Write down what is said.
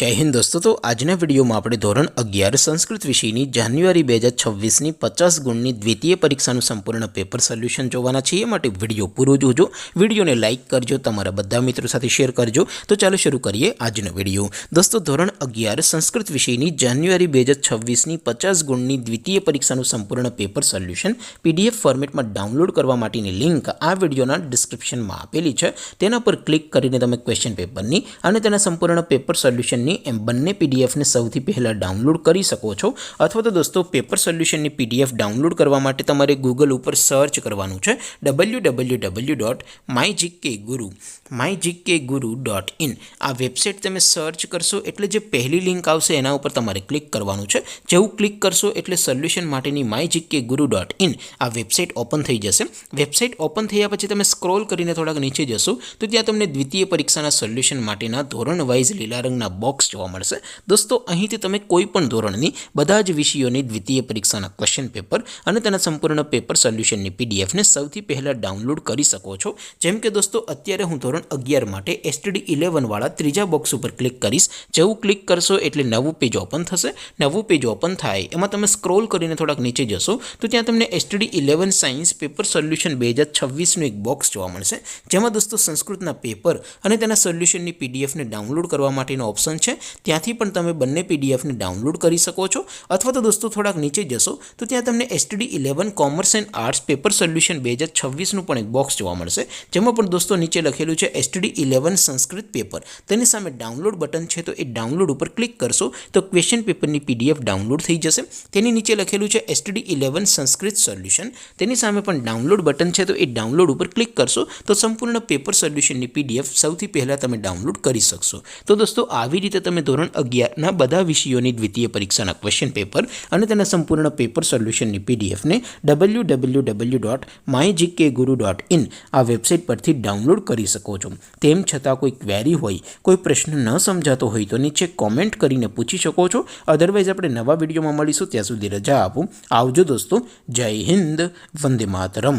जय हिंद दोस्तों। तो आजना वीडियो में આપણે ધોરણ 11 સંસ્કૃત વિષયની જાન્યુઆરી 2026ની 50 ગુણની દ્વિતીય પરીક્ષાનું સંપૂર્ણ પેપર સોલ્યુશન જોવાના છીએ। માટે વિડિયો પૂરો જોજો, વિડિયોને લાઈક કરજો, તમારા બધા મિત્રો સાથે શેર કરજો। તો ચાલો શરૂ કરીએ આજનો વિડિયો। દોસ્તો ધોરણ 11 સંસ્કૃત વિષયની જાન્યુઆરી 2026ની 50 ગુણની દ્વિતીય પરીક્ષાનું સંપૂર્ણ પેપર સોલ્યુશન PDF ફોર્મેટમાં ડાઉનલોડ કરવા માટેની લિંક આ વિડિયોના ડિસ્ક્રિપ્શનમાં આપેલી છે। તેના પર ક્લિક કરીને તમે ક્વેશ્ચન પેપરની અને તેના સંપૂર્ણ પેપર સોલ્યુશનની એમ બંને PDF ને સૌથી પહેલા ડાઉનલોડ કરી શકો છો। અથવા તો દોસ્તો પેપર સોલ્યુશનની PDF ડાઉનલોડ કરવા માટે તમારે ગૂગલ ઉપર સર્ચ કરવાનું છે www.mygkguru.in। આ વેબસાઇટ તમે સર્ચ કરશો એટલે જે પહેલી લિંક આવશે એના ઉપર તમારે ક્લિક કરવાનું છે। જેવું ક્લિક કરશો એટલે સોલ્યુશન માટેની mygkguru.in આ વેબસાઇટ ઓપન થઈ જશે। વેબસાઇટ ઓપન થયા પછી તમે સ્ક્રોલ કરીને થોડાક નીચે જશો તો ત્યાં તમને દ્વિતીય પરીક્ષાના સોલ્યુશન માટેના ધોરણ વાઇઝ લીલા રંગના બોક્સ જોવા મળશે। દોસ્તો અહીંથી તમે કોઈ પણ ધોરણની બધા જ વિષયોની દ્વિતીય પરીક્ષાના ક્વેશ્ચન પેપર અને તેના સંપૂર્ણ પેપર સોલ્યુશનની PDF ને સૌથી પહેલા ડાઉનલોડ કરી શકો છો। જેમ કે દોસ્તો અત્યારે હું ધોરણ 11 માટે STD11 વાળા ત્રીજા બોક્સ ઉપર ક્લિક કરીશ। જેવું ક્લિક કરશો એટલે નવું પેજ ઓપન થશે। નવું પેજ ઓપન થાય એમાં તમે સ્ક્રોલ કરીને થોડાક નીચે જશો તો ત્યાં તમને STD11 સાયન્સ પેપર સોલ્યુશન 2026નું એક બોક્સ જોવા મળશે। જેમાં દોસ્તો સંસ્કૃતના પેપર અને તેના સોલ્યુશનની PDF ને ડાઉનલોડ કરવા માટેનો ઓપ્શન છે। ત્યાંથી પણ તમે બંને PDF ને ડાઉનલોડ કરી શકો છો। અથવા તો દોસ્તો થોડાક નીચે જશો તો ત્યાં તમને STD11 commerce and arts paper solution 2026નું પણ એક બોક્સ જોવા મળશે। જેમાં પણ દોસ્તો નીચે લખેલું છે STD11 સંસ્કૃત પેપર, તેની સામે ડાઉનલોડ બટન છે તો એ ડાઉનલોડ ઉપર ક્લિક કરશો તો ક્વેશ્ચન પેપરની PDF ડાઉનલોડ થઈ જશે। તેની નીચે લખેલું છે STD11 સંસ્કૃત સોલ્યુશન, તેની સામે પણ ડાઉનલોડ બટન છે તો એ ડાઉનલોડ ઉપર ક્લિક કરશો તો સંપૂર્ણ પેપર સોલ્યુશનની PDF સૌથી પહેલા તમે ડાઉનલોડ કરી શકશો। તો દોસ્તો આવી રીતે તમે ધોરણ 11ના બધા વિષયોની દ્વિતીય પરીક્ષાના ક્વેશ્ચન પેપર અને તેના સંપૂર્ણ પેપર સોલ્યુશનની PDF ને www.mygkguru.in આ વેબસાઇટ પરથી ડાઉનલોડ કરી શકો છો। તેમ છતાં કોઈ ક્વેરી હોય, કોઈ પ્રશ્ન ન સમજાતો હોય તો નીચે કોમેન્ટ કરીને પૂછી શકો છો। અધરવાઇઝ આપણે નવા વિડીયોમાં મળીશું, ત્યાં સુધી રજા આપો। આવજો દોસ્તો, જય હિન્દ, વંદે માતરમ।